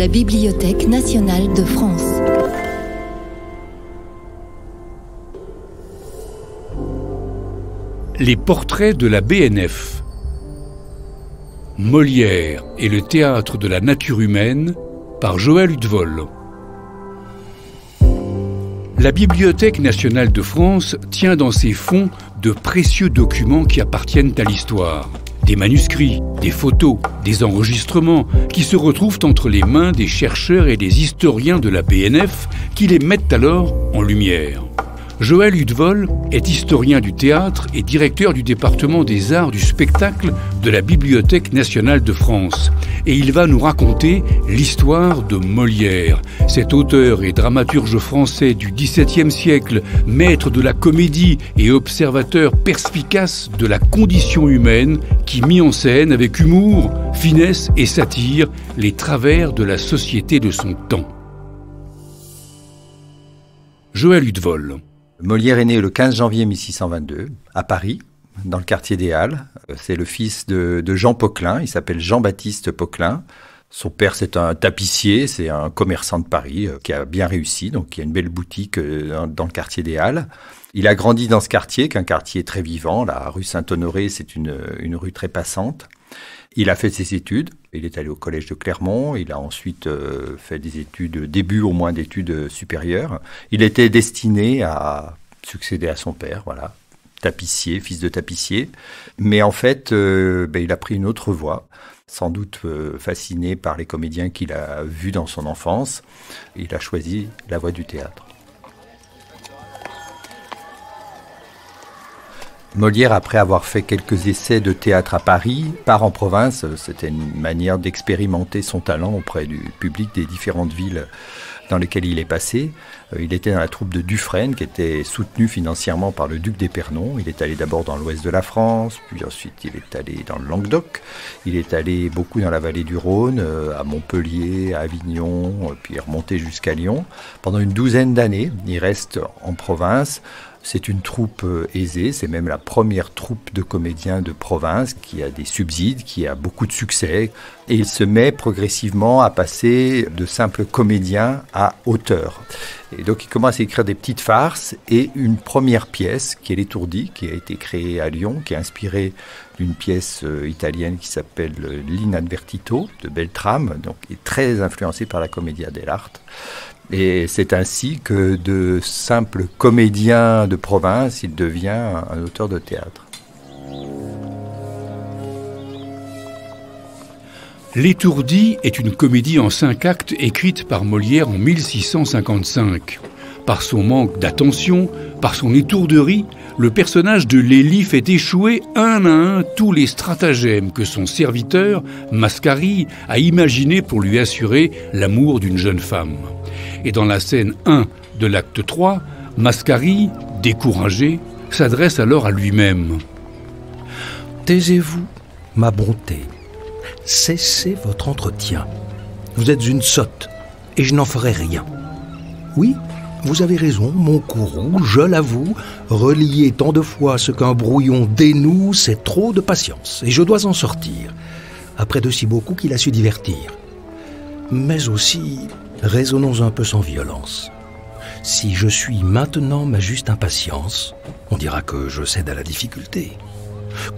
la Bibliothèque nationale de France. Les portraits de la BNF. Molière et le théâtre de la nature humaine par Joël Hudevoll. La Bibliothèque nationale de France tient dans ses fonds de précieux documents qui appartiennent à l'histoire. Des manuscrits, des photos, des enregistrements qui se retrouvent entre les mains des chercheurs et des historiens de la BNF qui les mettent alors en lumière. Joël Hudevoll est historien du théâtre et directeur du département des arts du spectacle de la Bibliothèque nationale de France. Et il va nous raconter l'histoire de Molière, cet auteur et dramaturge français du XVIIe siècle, maître de la comédie et observateur perspicace de la condition humaine qui mit en scène avec humour, finesse et satire les travers de la société de son temps. Joël Hudevoll. Molière est né le 15 janvier 1622 à Paris, dans le quartier des Halles. C'est le fils de Jean Poquelin, il s'appelle Jean-Baptiste Poquelin. Son père, c'est un tapissier, c'est un commerçant de Paris qui a bien réussi, donc il y a une belle boutique dans le quartier des Halles. Il a grandi dans ce quartier, qui est un quartier très vivant. La rue Saint-Honoré, c'est une rue très passante. Il a fait ses études, il est allé au collège de Clermont, il a ensuite fait des études, début au moins d'études supérieures. Il était destiné à succéder à son père, voilà, tapissier, fils de tapissier. Mais en fait, il a pris une autre voie, sans doute fasciné par les comédiens qu'il a vus dans son enfance. Il a choisi la voie du théâtre. Molière, après avoir fait quelques essais de théâtre à Paris, part en province. C'était une manière d'expérimenter son talent auprès du public des différentes villes dans lesquelles il est passé. Il était dans la troupe de Dufresne, qui était soutenue financièrement par le duc d'Épernon. Il est allé d'abord dans l'ouest de la France, puis ensuite il est allé dans le Languedoc. Il est allé beaucoup dans la vallée du Rhône, à Montpellier, à Avignon, puis remonté jusqu'à Lyon. Pendant une douzaine d'années, il reste en province. C'est une troupe aisée, c'est même la première troupe de comédiens de province qui a des subsides, qui a beaucoup de succès. Et il se met progressivement à passer de simple comédien à auteur. Et donc il commence à écrire des petites farces et une première pièce qui est L'Étourdi, qui a été créée à Lyon, qui est inspirée d'une pièce italienne qui s'appelle L'Inadvertito de Beltrame, donc qui est très influencée par la Commedia dell'arte. Et c'est ainsi que de simple comédien de province, il devient un auteur de théâtre. L'Étourdi est une comédie en 5 actes écrite par Molière en 1655. Par son manque d'attention, par son étourderie, le personnage de Lélie fait échouer un à un tous les stratagèmes que son serviteur, Mascarille, a imaginés pour lui assurer l'amour d'une jeune femme. Et dans la scène 1 de l'acte 3, Mascarille, découragé, s'adresse alors à lui-même. « Taisez-vous, ma bonté. Cessez votre entretien. Vous êtes une sotte, et je n'en ferai rien. Oui, vous avez raison, mon courroux, je l'avoue, relier tant de fois ce qu'un brouillon dénoue, c'est trop de patience, et je dois en sortir, après de si beaux coups qu'il a su divertir. Mais aussi, raisonnons un peu sans violence. Si je suis maintenant ma juste impatience, on dira que je cède à la difficulté,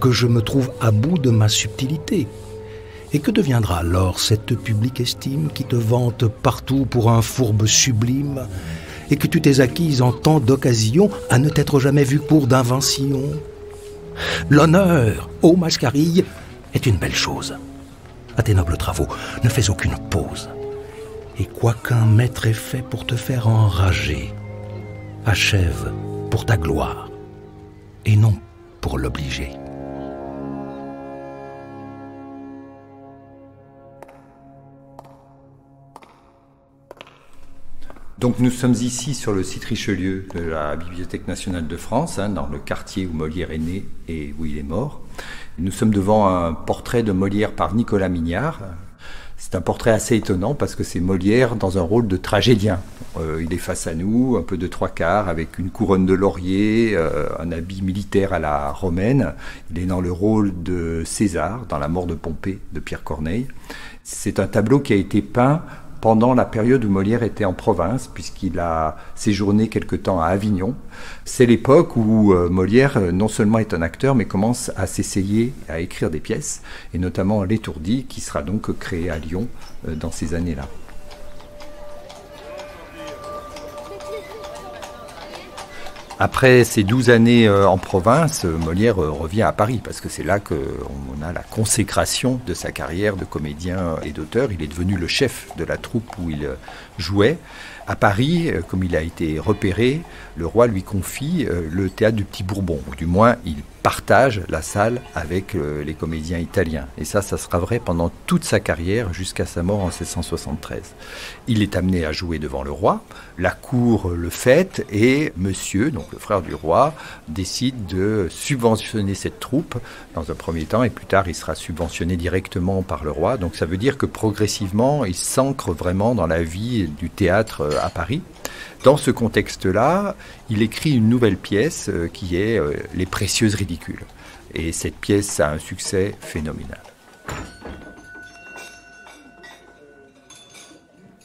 que je me trouve à bout de ma subtilité. Et que deviendra alors cette publique estime qui te vante partout pour un fourbe sublime et que tu t'es acquise en tant d'occasions à ne t'être jamais vue pour d'invention? L'honneur, ô Mascarille, est une belle chose. À tes nobles travaux, ne fais aucune pause. Et quoiqu'un maître ait fait pour te faire enrager, achève pour ta gloire et non pour l'obliger. Donc nous sommes ici sur le site Richelieu de la Bibliothèque nationale de France, dans le quartier où Molière est né et où il est mort. Nous sommes devant un portrait de Molière par Nicolas Mignard. C'est un portrait assez étonnant parce que c'est Molière dans un rôle de tragédien. Il est face à nous, un peu de trois quarts, avec une couronne de laurier, un habit militaire à la romaine. Il est dans le rôle de César, dans La mort de Pompée de Pierre Corneille. C'est un tableau qui a été peint pendant la période où Molière était en province, puisqu'il a séjourné quelque temps à Avignon. C'est l'époque où Molière non seulement est un acteur, mais commence à s'essayer à écrire des pièces, et notamment L'Étourdi, qui sera donc créé à Lyon dans ces années-là. Après ces 12 années en province, Molière revient à Paris, parce que c'est là qu'on a la consécration de sa carrière de comédien et d'auteur. Il est devenu le chef de la troupe où il jouait. À Paris, comme il a été repéré, le roi lui confie le théâtre du Petit Bourbon, ou du moins il partage la salle avec les comédiens italiens. Et ça sera vrai pendant toute sa carrière jusqu'à sa mort en 1673. Il est amené à jouer devant le roi, la cour le fête et monsieur, donc le frère du roi, décide de subventionner cette troupe dans un premier temps et plus tard il sera subventionné directement par le roi. Donc ça veut dire que progressivement il s'ancre vraiment dans la vie du théâtre à Paris. Dans ce contexte-là, il écrit une nouvelle pièce qui est Les Précieuses Ridicules. Et cette pièce a un succès phénoménal.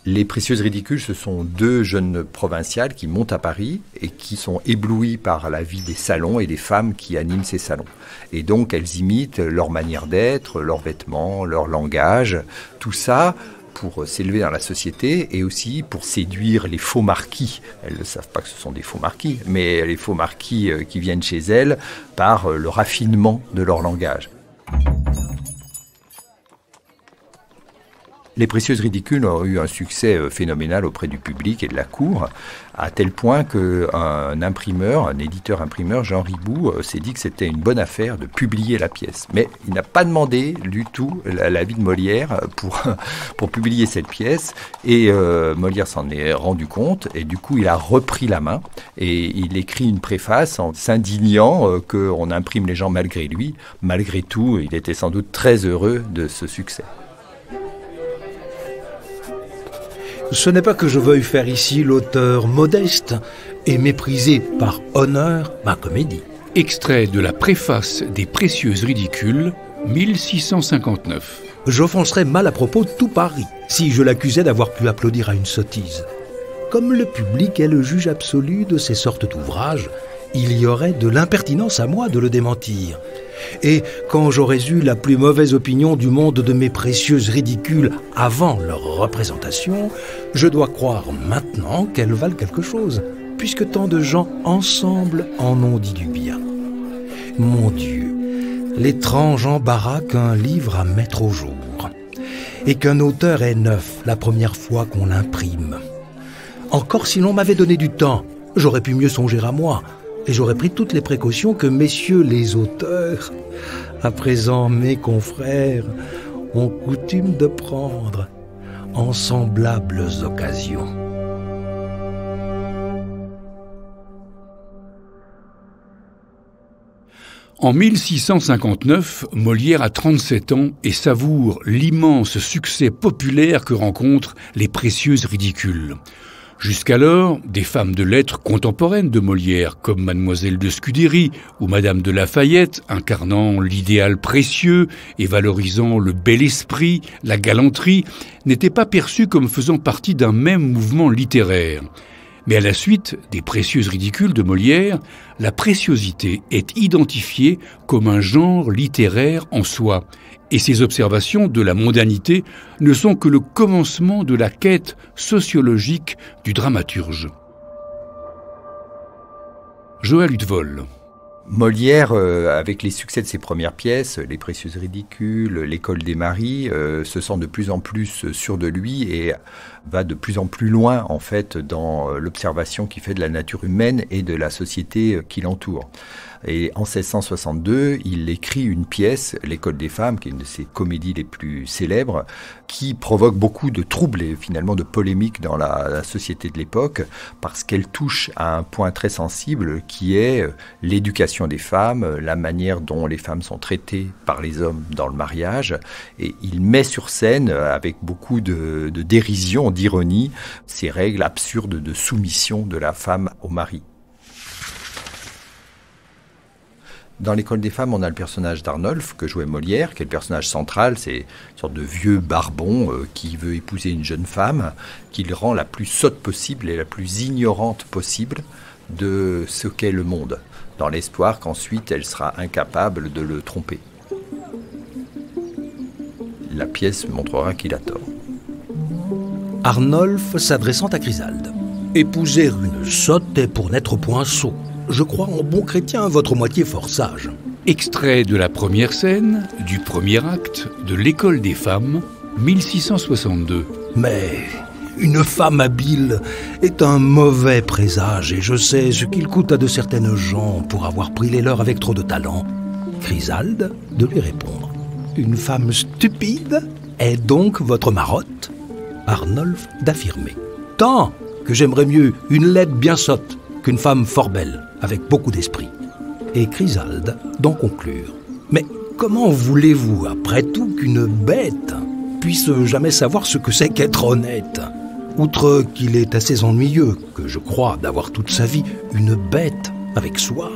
Les Précieuses Ridicules, ce sont deux jeunes provinciales qui montent à Paris et qui sont éblouies par la vie des salons et des femmes qui animent ces salons. Et donc elles imitent leur manière d'être, leurs vêtements, leur langage, tout ça pour s'élever dans la société et aussi pour séduire les faux marquis. Elles ne savent pas que ce sont des faux marquis, mais les faux marquis qui viennent chez elles par le raffinement de leur langage. Les Précieuses Ridicules ont eu un succès phénoménal auprès du public et de la cour, à tel point qu'un imprimeur, un éditeur-imprimeur, Jean Riboud, s'est dit que c'était une bonne affaire de publier la pièce. Mais il n'a pas demandé du tout l'avis de Molière pour publier cette pièce. Et Molière s'en est rendu compte et du coup il a repris la main et il écrit une préface en s'indignant qu'on imprime les gens malgré lui. Malgré tout, il était sans doute très heureux de ce succès. Ce n'est pas que je veuille faire ici l'auteur modeste et mépriser par honneur ma comédie. Extrait de la préface des Précieuses Ridicules, 1659. J'offenserais mal à propos tout Paris si je l'accusais d'avoir pu applaudir à une sottise. Comme le public est le juge absolu de ces sortes d'ouvrages, il y aurait de l'impertinence à moi de le démentir. Et quand j'aurais eu la plus mauvaise opinion du monde de mes Précieuses Ridicules avant leur représentation, je dois croire maintenant qu'elles valent quelque chose, puisque tant de gens ensemble en ont dit du bien. Mon Dieu, l'étrange embarras qu'un livre à mettre au jour, et qu'un auteur est neuf la première fois qu'on l'imprime. Encore si l'on m'avait donné du temps, j'aurais pu mieux songer à moi, et j'aurais pris toutes les précautions que messieurs les auteurs, à présent mes confrères, ont coutume de prendre en semblables occasions. En 1659, Molière a 37 ans et savoure l'immense succès populaire que rencontrent Les Précieuses Ridicules. Jusqu'alors, des femmes de lettres contemporaines de Molière, comme Mademoiselle de Scudéry ou Madame de Lafayette, incarnant l'idéal précieux et valorisant le bel esprit, la galanterie, n'étaient pas perçues comme faisant partie d'un même mouvement littéraire. Mais à la suite des Précieuses Ridicules de Molière, la préciosité est identifiée comme un genre littéraire en soi. Et ces observations de la mondanité ne sont que le commencement de la quête sociologique du dramaturge. Joël Huttevol. Molière, avec les succès de ses premières pièces, Les Précieuses Ridicules, L'École des Maris, se sent de plus en plus sûr de lui et va de plus en plus loin en fait dans l'observation qu'il fait de la nature humaine et de la société qui l'entoure. Et en 1662, il écrit une pièce, L'École des femmes, qui est une de ses comédies les plus célèbres, qui provoque beaucoup de troubles et finalement de polémiques dans la société de l'époque, parce qu'elle touche à un point très sensible qui est l'éducation des femmes, la manière dont les femmes sont traitées par les hommes dans le mariage. Et il met sur scène, avec beaucoup de dérision, d'ironie, ces règles absurdes de soumission de la femme au mari. Dans l'école des femmes, on a le personnage d'Arnolphe, que jouait Molière, qui est le personnage central. C'est une sorte de vieux barbon qui veut épouser une jeune femme, qui le rend la plus sotte possible et la plus ignorante possible de ce qu'est le monde, dans l'espoir qu'ensuite elle sera incapable de le tromper. La pièce montrera qu'il a tort. Arnolphe s'adressant à Chrysalde. Épouser une sotte est pour n'être point sot. Je crois en bon chrétien votre moitié fort sage. Extrait de la première scène, du premier acte de l'École des femmes, 1662. Mais une femme habile est un mauvais présage et je sais ce qu'il coûte à de certaines gens pour avoir pris les leurs avec trop de talent. Chrysalde de lui répondre. Une femme stupide est donc votre marotte? Arnolphe d'affirmer. Tant que j'aimerais mieux une laide bien sotte qu'une femme fort belle, avec beaucoup d'esprit. Et Chrysalde d'en conclure. Mais comment voulez-vous, après tout, qu'une bête puisse jamais savoir ce que c'est qu'être honnête? Outre qu'il est assez ennuyeux, que je crois, d'avoir toute sa vie une bête avec soi,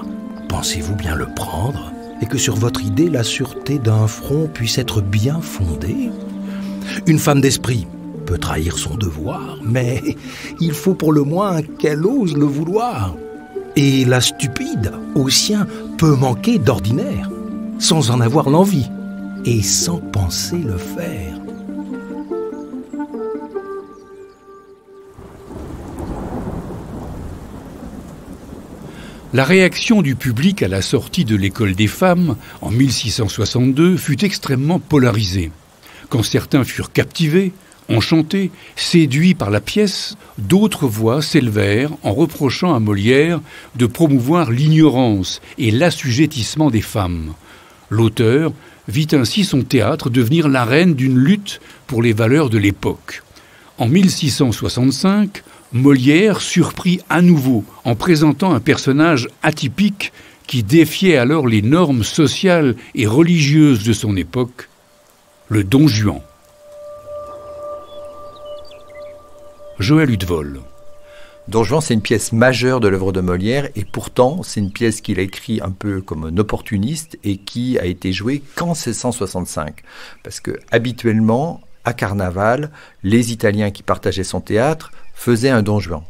pensez-vous bien le prendre, et que sur votre idée, la sûreté d'un front puisse être bien fondée? Une femme d'esprit peut trahir son devoir, mais il faut pour le moins qu'elle ose le vouloir. Et la stupide, au sien, peut manquer d'ordinaire, sans en avoir l'envie, et sans penser le faire. La réaction du public à la sortie de l'École des femmes, en 1662, fut extrêmement polarisée. Quand certains furent captivés, enchantés, séduits par la pièce, d'autres voix s'élevèrent en reprochant à Molière de promouvoir l'ignorance et l'assujettissement des femmes. L'auteur vit ainsi son théâtre devenir l'arène d'une lutte pour les valeurs de l'époque. En 1665, Molière surprit à nouveau en présentant un personnage atypique qui défiait alors les normes sociales et religieuses de son époque, le Don Juan. Joël Hudevol. Don Juan, c'est une pièce majeure de l'œuvre de Molière et pourtant, c'est une pièce qu'il a écrite un peu comme un opportuniste et qui a été jouée qu'en 1665. Parce que habituellement, à Carnaval, les Italiens qui partageaient son théâtre faisaient un Don Juan.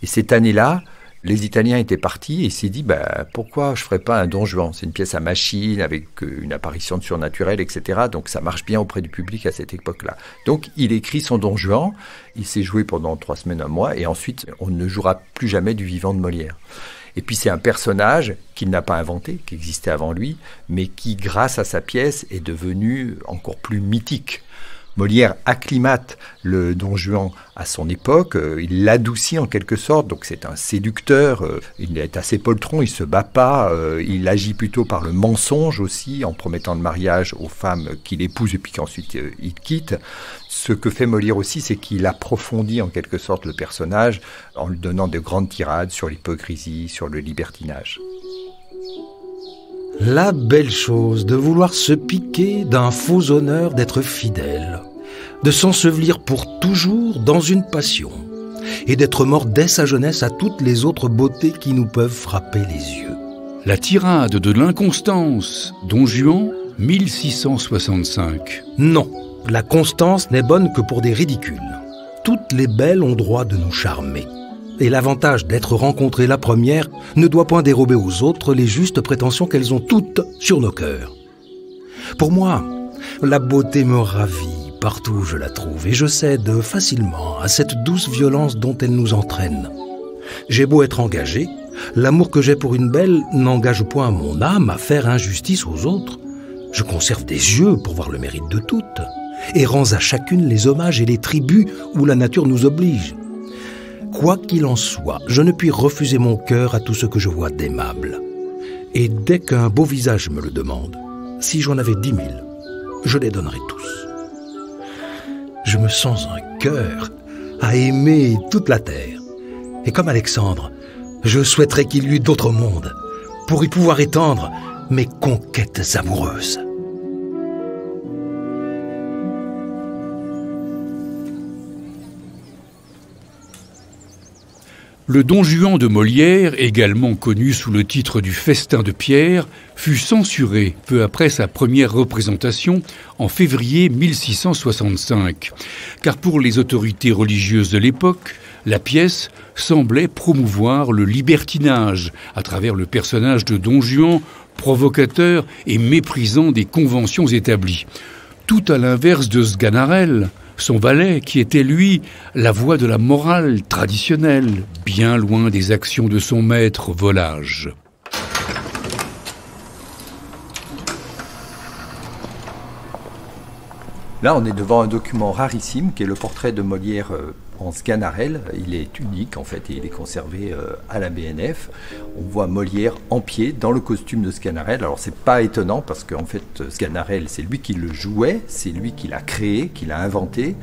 Et cette année-là, les Italiens étaient partis et il s'est dit pourquoi je ne ferais pas un Don Juan? C'est une pièce à machine avec une apparition de surnaturel, etc. Donc ça marche bien auprès du public à cette époque-là. Donc il écrit son Don Juan, il s'est joué pendant 3 semaines, 1 mois et ensuite on ne jouera plus jamais du vivant de Molière. Et puis c'est un personnage qu'il n'a pas inventé, qui existait avant lui, mais qui grâce à sa pièce est devenu encore plus mythique. Molière acclimate le Don Juan à son époque, il l'adoucit en quelque sorte, donc c'est un séducteur, il est assez poltron, il se bat pas, il agit plutôt par le mensonge aussi, en promettant le mariage aux femmes qu'il épouse et puis qu'ensuite il quitte. Ce que fait Molière aussi, c'est qu'il approfondit en quelque sorte le personnage en lui donnant de grandes tirades sur l'hypocrisie, sur le libertinage. La belle chose de vouloir se piquer d'un faux honneur d'être fidèle, de s'ensevelir pour toujours dans une passion et d'être mort dès sa jeunesse à toutes les autres beautés qui nous peuvent frapper les yeux. La tirade de l'inconstance, Don Juan, 1665. Non, la constance n'est bonne que pour des ridicules. Toutes les belles ont droit de nous charmer. Et l'avantage d'être rencontrée la première ne doit point dérober aux autres les justes prétentions qu'elles ont toutes sur nos cœurs. Pour moi, la beauté me ravit partout où je la trouve et je cède facilement à cette douce violence dont elle nous entraîne. J'ai beau être engagé, l'amour que j'ai pour une belle n'engage point mon âme à faire injustice aux autres. Je conserve des yeux pour voir le mérite de toutes et rends à chacune les hommages et les tributs où la nature nous oblige. Quoi qu'il en soit, je ne puis refuser mon cœur à tout ce que je vois d'aimable. Et dès qu'un beau visage me le demande, si j'en avais 10 000, je les donnerais tous. Je me sens un cœur à aimer toute la terre. Et comme Alexandre, je souhaiterais qu'il y eût d'autres mondes pour y pouvoir étendre mes conquêtes amoureuses. Le Don Juan de Molière, également connu sous le titre du Festin de Pierre, fut censuré peu après sa première représentation en février 1665. Car pour les autorités religieuses de l'époque, la pièce semblait promouvoir le libertinage à travers le personnage de Don Juan, provocateur et méprisant des conventions établies. Tout à l'inverse de Sganarelle, son valet, qui était, lui, la voix de la morale traditionnelle, bien loin des actions de son maître Volage. Là, on est devant un document rarissime qui est le portrait de Molière en Sganarelle. Il est unique en fait et il est conservé à la BNF. On voit Molière en pied dans le costume de Sganarelle. Alors c'est pas étonnant parce qu'en fait Sganarelle c'est lui qui le jouait, c'est lui qui l'a créé, qui l'a inventé,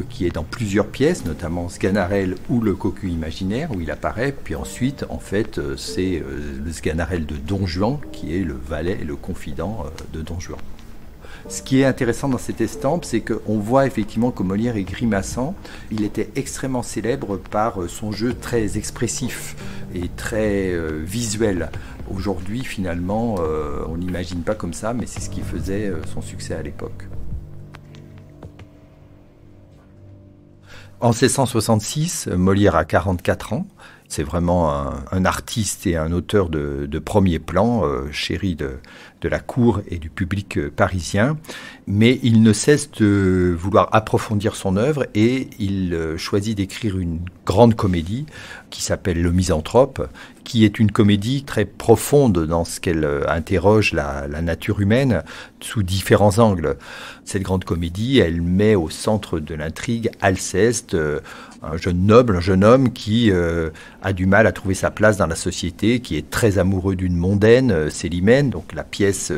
qui est dans plusieurs pièces, notamment Sganarelle ou le Cocu imaginaire où il apparaît. Puis ensuite en fait c'est le Sganarelle de Don Juan qui est le valet et le confident de Don Juan. Ce qui est intéressant dans cette estampe, c'est qu'on voit effectivement que Molière est grimaçant. Il était extrêmement célèbre par son jeu très expressif et très visuel. Aujourd'hui, finalement, on n'imagine pas comme ça, mais c'est ce qui faisait son succès à l'époque. En 1666, Molière a 44 ans. C'est vraiment un artiste et un auteur de premier plan, chéri de la cour et du public parisien. Mais il ne cesse de vouloir approfondir son œuvre et il choisit d'écrire une grande comédie qui s'appelle Le Misanthrope, qui est une comédie très profonde dans ce qu'elle interroge la nature humaine sous différents angles. Cette grande comédie, elle met au centre de l'intrigue Alceste, un jeune noble, un jeune homme qui a du mal à trouver sa place dans la société, qui est très amoureux d'une mondaine, Célimène. Donc la pièce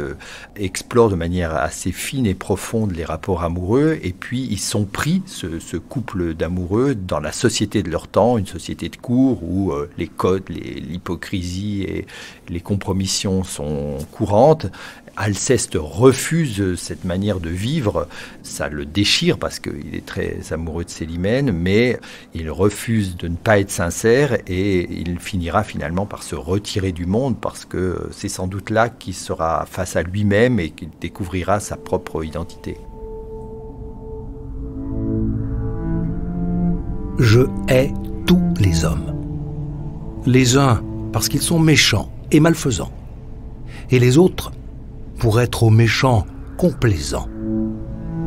explore de manière assez fine et profonde les rapports amoureux. Et puis ils sont pris, ce couple d'amoureux, dans la société de leur temps, une société de cour où les codes, l'hypocrisie et les compromissions sont courantes. Alceste refuse cette manière de vivre, ça le déchire parce qu'il est très amoureux de Célimène, mais il refuse de ne pas être sincère et il finira finalement par se retirer du monde parce que c'est sans doute là qu'il sera face à lui-même et qu'il découvrira sa propre identité. Je hais tous les hommes. Les uns parce qu'ils sont méchants et malfaisants, et les autres pour être aux méchants complaisants.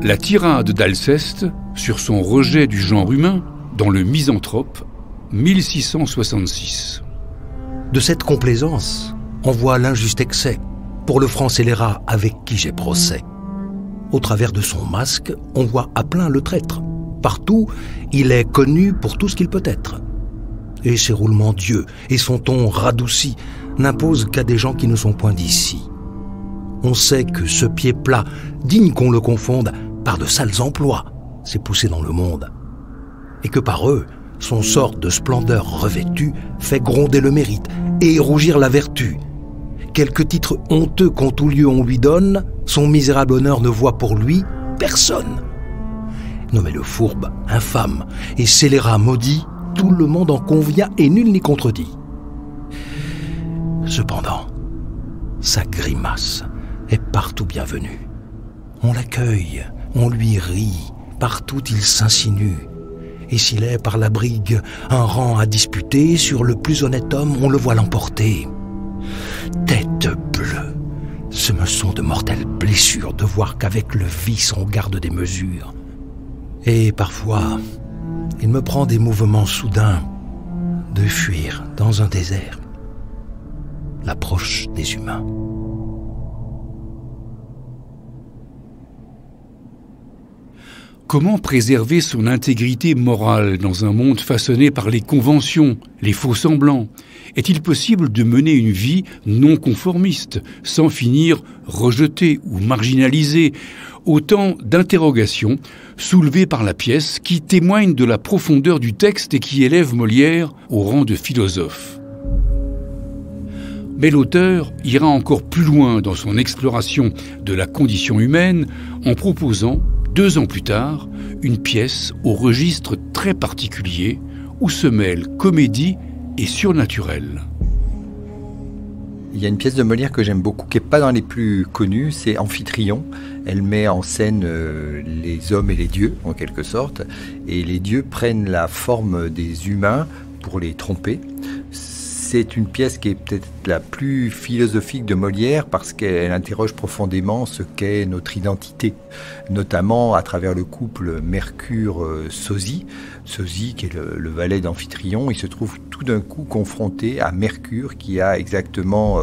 La tirade d'Alceste sur son rejet du genre humain dans Le Misanthrope, 1666. De cette complaisance, on voit l'injuste excès pour le franc scélérat avec qui j'ai procès. Au travers de son masque, on voit à plein le traître. Partout, il est connu pour tout ce qu'il peut être. Et ses roulements d'yeux et son ton radouci n'imposent qu'à des gens qui ne sont point d'ici. On sait que ce pied plat, digne qu'on le confonde par de sales emplois, s'est poussé dans le monde. Et que par eux, son sort de splendeur revêtu fait gronder le mérite et rougir la vertu. Quelques titres honteux qu'en tout lieu on lui donne, son misérable honneur ne voit pour lui personne. Nommez-le fourbe, infâme et scélérat maudit, tout le monde en convient et nul n'y contredit. Cependant, sa grimace est partout bienvenue. On l'accueille, on lui rit, partout il s'insinue. Et s'il est par la brigue un rang à disputer, sur le plus honnête homme on le voit l'emporter. Tête bleue, ce me sont de mortelles blessures de voir qu'avec le vice on garde des mesures. Et parfois, il me prend des mouvements soudains de fuir dans un désert l'approche des humains. Comment préserver son intégrité morale dans un monde façonné par les conventions, les faux-semblants? Est-il possible de mener une vie non conformiste, sans finir rejeté ou marginalisé? Autant d'interrogations soulevées par la pièce qui témoignent de la profondeur du texte et qui élèvent Molière au rang de philosophe. Mais l'auteur ira encore plus loin dans son exploration de la condition humaine en proposant 2 ans plus tard, une pièce au registre très particulier où se mêlent comédie et surnaturelle. Il y a une pièce de Molière que j'aime beaucoup, qui n'est pas dans les plus connues, c'est Amphitryon. Elle met en scène les hommes et les dieux, en quelque sorte, et les dieux prennent la forme des humains pour les tromper. C'est une pièce qui est peut-être la plus philosophique de Molière parce qu'elle interroge profondément ce qu'est notre identité, notamment à travers le couple Mercure-Sosie. Sosie, qui est le valet d'Amphitryon, il se trouve tout d'un coup confronté à Mercure qui a exactement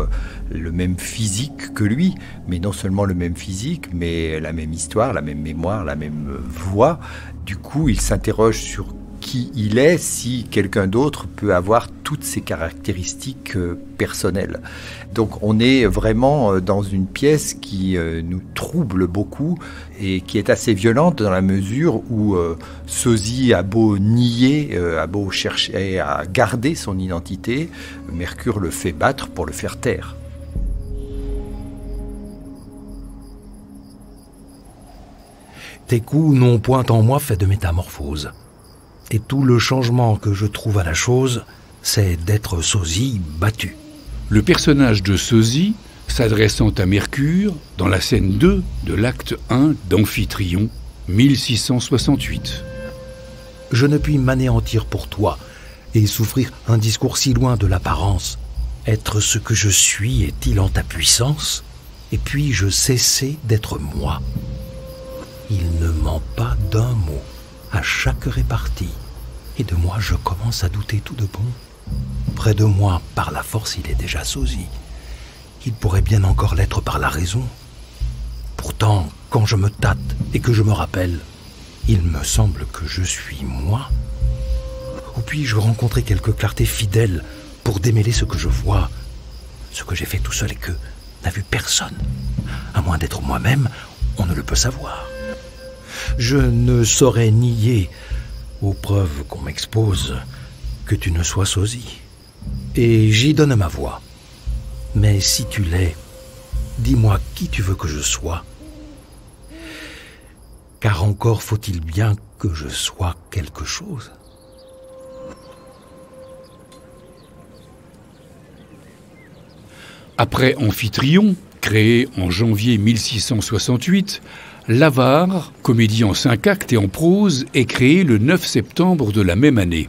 le même physique que lui, mais non seulement le même physique, mais la même histoire, la même mémoire, la même voix. Du coup, il s'interroge sur qui il est si quelqu'un d'autre peut avoir toutes ses caractéristiques personnelles. Donc on est vraiment dans une pièce qui nous trouble beaucoup et qui est assez violente dans la mesure où Sosie a beau nier, a beau chercher à garder son identité, Mercure le fait battre pour le faire taire. Tes coups n'ont point en moi fait de métamorphose. Et tout le changement que je trouve à la chose, c'est d'être Sosie battu. Le personnage de Sosie, s'adressant à Mercure, dans la scène 2 de l'acte 1 d'Amphitryon, 1668. Je ne puis m'anéantir pour toi et souffrir un discours si loin de l'apparence. Être ce que je suis est-il en ta puissance? Et puis-je cesser d'être moi? Il ne ment pas d'un mot à chaque répartie, et de moi je commence à douter tout de bon. Près de moi, par la force, il est déjà Sosie. Il pourrait bien encore l'être par la raison. Pourtant, quand je me tâte et que je me rappelle, il me semble que je suis moi. Ou puis-je rencontrer quelque clarté fidèle pour démêler ce que je vois, ce que j'ai fait tout seul et que n'a vu personne. À moins d'être moi-même, on ne le peut savoir. Je ne saurais nier, aux preuves qu'on m'expose, que tu ne sois Sosie. Et j'y donne ma voix. Mais si tu l'es, dis-moi qui tu veux que je sois. Car encore faut-il bien que je sois quelque chose. Après Amphitryon, créé en janvier 1668, L'Avare, comédie en 5 actes et en prose, est créée le 9 septembre de la même année.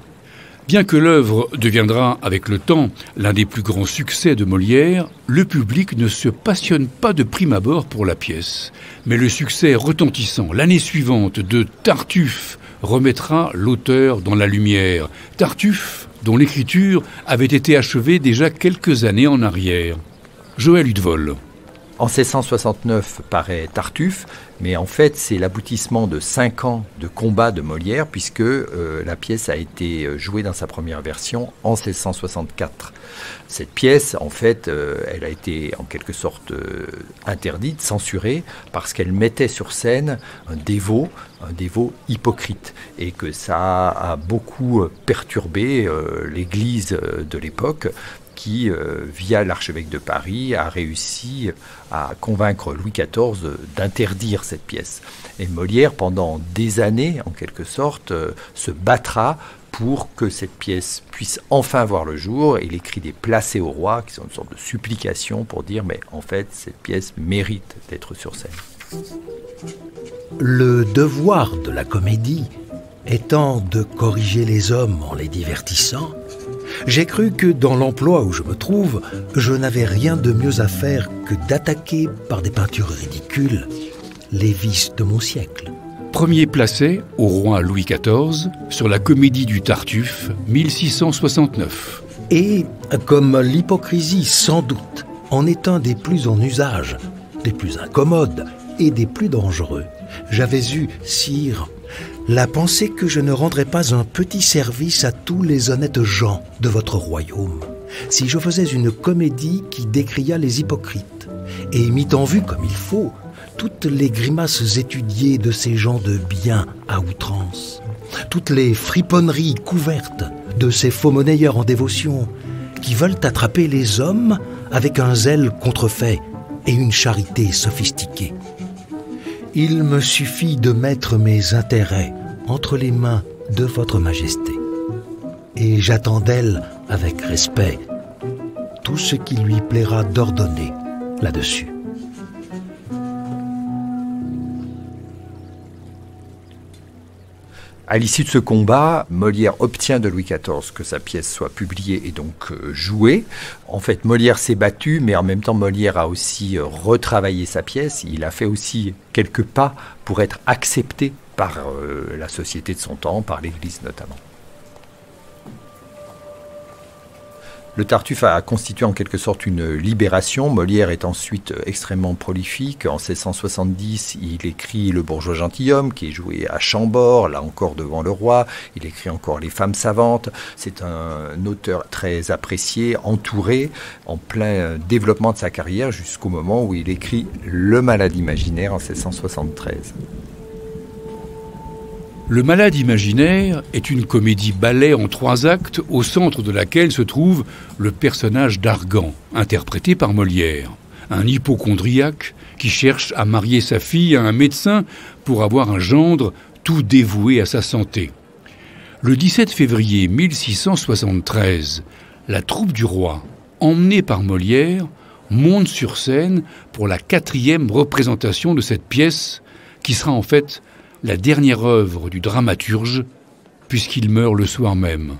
Bien que l'œuvre deviendra avec le temps l'un des plus grands succès de Molière, le public ne se passionne pas de prime abord pour la pièce. Mais le succès retentissant l'année suivante de Tartuffe remettra l'auteur dans la lumière. Tartuffe, dont l'écriture avait été achevée déjà quelques années en arrière. Joël Hudevol. En 1669 paraît Tartuffe, mais en fait c'est l'aboutissement de 5 ans de combat de Molière puisque la pièce a été jouée dans sa première version en 1664. Cette pièce, en fait, elle a été en quelque sorte interdite, censurée, parce qu'elle mettait sur scène un dévot hypocrite, et que ça a beaucoup perturbé l'Église de l'époque, qui, via l'archevêque de Paris, a réussi à convaincre Louis XIV d'interdire cette pièce. Et Molière, pendant des années, en quelque sorte, se battra pour que cette pièce puisse enfin voir le jour. Et il écrit des placets au roi, qui sont une sorte de supplication pour dire, mais en fait, cette pièce mérite d'être sur scène. Le devoir de la comédie étant de corriger les hommes en les divertissant, j'ai cru que dans l'emploi où je me trouve, je n'avais rien de mieux à faire que d'attaquer par des peintures ridicules les vices de mon siècle. Premier placet au roi Louis XIV sur la comédie du Tartuffe, 1669. Et comme l'hypocrisie, sans doute, en est un des plus en usage, des plus incommodes et des plus dangereux, j'avais eu, sire, la pensée que je ne rendrais pas un petit service à tous les honnêtes gens de votre royaume si je faisais une comédie qui décriât les hypocrites et mit en vue comme il faut toutes les grimaces étudiées de ces gens de bien à outrance, toutes les friponneries couvertes de ces faux monnayeurs en dévotion qui veulent attraper les hommes avec un zèle contrefait et une charité sophistiquée. Il me suffit de mettre mes intérêts entre les mains de votre majesté. et j'attends d'elle, avec respect, tout ce qui lui plaira d'ordonner là-dessus. À l'issue de ce combat, Molière obtient de Louis XIV que sa pièce soit publiée et donc jouée. En fait, Molière s'est battu, mais en même temps, Molière a aussi retravaillé sa pièce. Il a fait aussi quelques pas pour être accepté par la société de son temps, par l'Église notamment. Le Tartuffe a constitué en quelque sorte une libération. Molière est ensuite extrêmement prolifique. En 1670, il écrit Le bourgeois gentilhomme, qui est joué à Chambord, là encore devant le roi. Il écrit encore Les femmes savantes. C'est un auteur très apprécié, entouré, en plein développement de sa carrière, jusqu'au moment où il écrit Le malade imaginaire en 1673. Le malade imaginaire est une comédie-ballet en 3 actes au centre de laquelle se trouve le personnage d'Argan, interprété par Molière, un hypocondriaque qui cherche à marier sa fille à un médecin pour avoir un gendre tout dévoué à sa santé. Le 17 février 1673, la troupe du roi, emmenée par Molière, monte sur scène pour la 4e représentation de cette pièce qui sera en fait la dernière œuvre du dramaturge, puisqu'il meurt le soir même.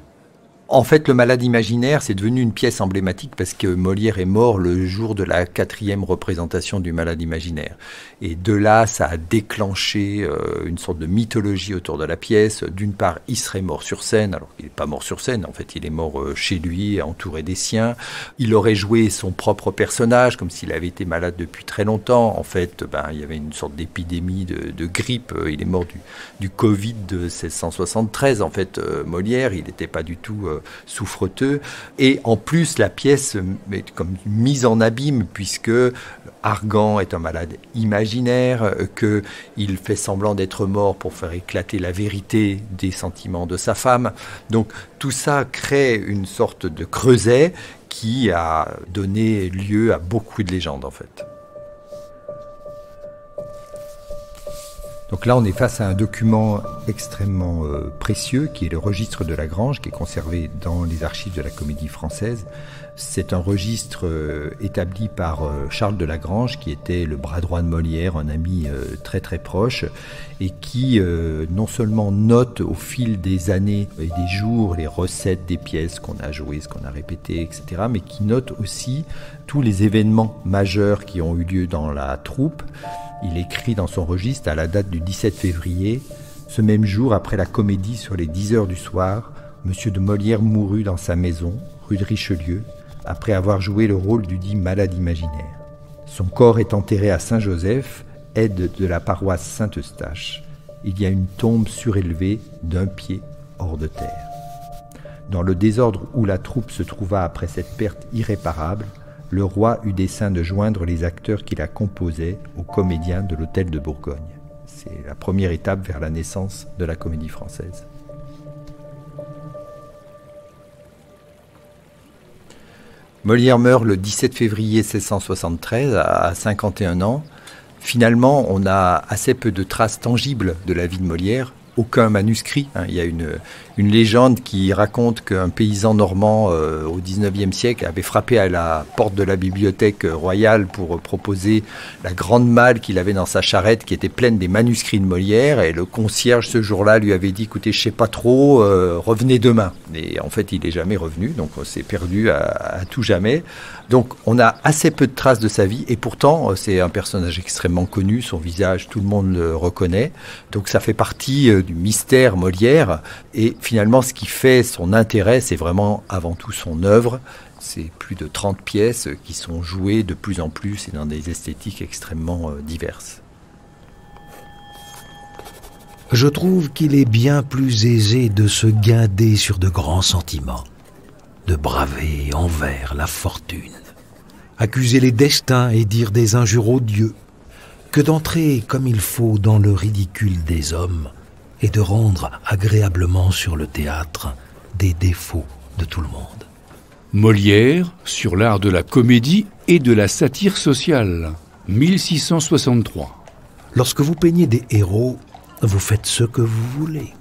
En fait, Le malade imaginaire, c'est devenu une pièce emblématique parce que Molière est mort le jour de la 4e représentation du malade imaginaire. Et de là, ça a déclenché une sorte de mythologie autour de la pièce. D'une part, il serait mort sur scène, alors qu'il n'est pas mort sur scène, en fait, il est mort chez lui, entouré des siens. Il aurait joué son propre personnage, comme s'il avait été malade depuis très longtemps. En fait, il y avait une sorte d'épidémie de grippe. Il est mort du Covid de 1673. En fait, Molière, il n'était pas du tout souffreteux, et en plus la pièce est comme mise en abîme puisque Argan est un malade imaginaire, qu'il fait semblant d'être mort pour faire éclater la vérité des sentiments de sa femme. Donc tout ça crée une sorte de creuset qui a donné lieu à beaucoup de légendes en fait. Donc là, on est face à un document extrêmement précieux qui est le registre de Lagrange, qui est conservé dans les archives de la Comédie Française. C'est un registre établi par Charles de Lagrange, qui était le bras droit de Molière, un ami très très proche, et qui non seulement note au fil des années et des jours les recettes des pièces qu'on a jouées, ce qu'on a répété, etc., mais qui note aussi tous les événements majeurs qui ont eu lieu dans la troupe. Il écrit dans son registre, à la date du 17 février, ce même jour, après la comédie sur les 10 heures du soir, M. de Molière mourut dans sa maison, rue de Richelieu, après avoir joué le rôle du dit malade imaginaire. Son corps est enterré à Saint-Joseph, aide de la paroisse Saint-Eustache. Il y a une tombe surélevée d'1 pied hors de terre. Dans le désordre où la troupe se trouva après cette perte irréparable, le roi eut dessein de joindre les acteurs qui la composaient aux comédiens de l'Hôtel de Bourgogne. C'est la première étape vers la naissance de la Comédie Française. Molière meurt le 17 février 1673 à 51 ans. Finalement, on a assez peu de traces tangibles de la vie de Molière. Aucun manuscrit. Il y a une légende qui raconte qu'un paysan normand au XIXe siècle avait frappé à la porte de la bibliothèque royale pour proposer la grande malle qu'il avait dans sa charrette qui était pleine des manuscrits de Molière, et le concierge ce jour-là lui avait dit « Écoutez, je sais pas trop, revenez demain ». Et en fait, il n'est jamais revenu, donc on s'est perdu à tout jamais. Donc on a assez peu de traces de sa vie, et pourtant c'est un personnage extrêmement connu, son visage, tout le monde le reconnaît. Donc ça fait partie du mystère Molière, et finalement ce qui fait son intérêt, c'est vraiment avant tout son œuvre. C'est plus de 30 pièces qui sont jouées de plus en plus et dans des esthétiques extrêmement diverses. Je trouve qu'il est bien plus aisé de se guinder sur de grands sentiments, de braver envers la fortune, accuser les destins et dire des injures aux dieux, que d'entrer comme il faut dans le ridicule des hommes et de rendre agréablement sur le théâtre des défauts de tout le monde. Molière, sur l'art de la comédie et de la satire sociale, 1663. Lorsque vous peignez des héros, vous faites ce que vous voulez.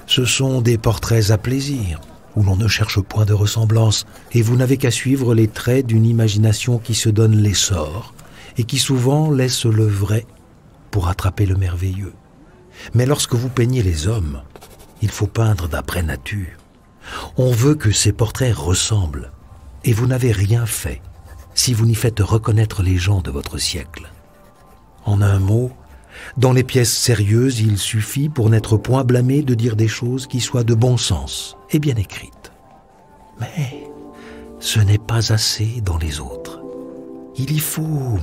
Ce sont des portraits à plaisir. où l'on ne cherche point de ressemblance, et vous n'avez qu'à suivre les traits d'une imagination qui se donne l'essor, et qui souvent laisse le vrai pour attraper le merveilleux. Mais lorsque vous peignez les hommes, il faut peindre d'après nature. On veut que ces portraits ressemblent, et vous n'avez rien fait si vous n'y faites reconnaître les gens de votre siècle. En un mot, dans les pièces sérieuses, il suffit, pour n'être point blâmé, de dire des choses qui soient de bon sens et bien écrites. Mais ce n'est pas assez dans les autres. Il y faut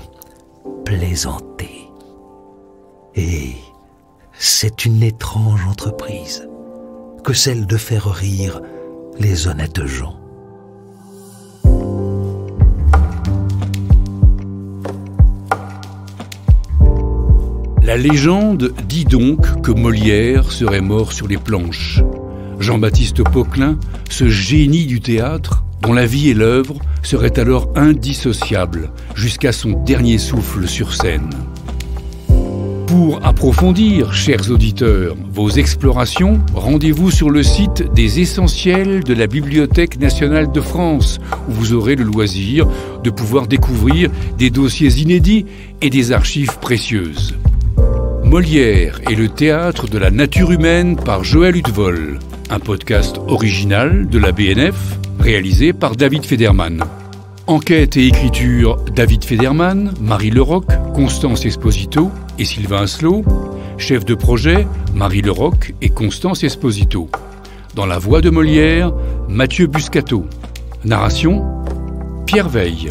plaisanter. Et c'est une étrange entreprise que celle de faire rire les honnêtes gens. La légende dit donc que Molière serait mort sur les planches. Jean-Baptiste Poquelin, ce génie du théâtre, dont la vie et l'œuvre seraient alors indissociables jusqu'à son dernier souffle sur scène. Pour approfondir, chers auditeurs, vos explorations, rendez-vous sur le site des Essentiels de la Bibliothèque nationale de France, où vous aurez le loisir de pouvoir découvrir des dossiers inédits et des archives précieuses. Molière et le théâtre de la nature humaine par Joël Hutvol, un podcast original de la BNF, réalisé par David Federman. Enquête et écriture, David Federman, Marie Leroc, Constance Esposito et Sylvain Asselot. Chef de projet, Marie Leroc et Constance Esposito. Dans la voix de Molière, Mathieu Buscato. Narration, Pierre Veille.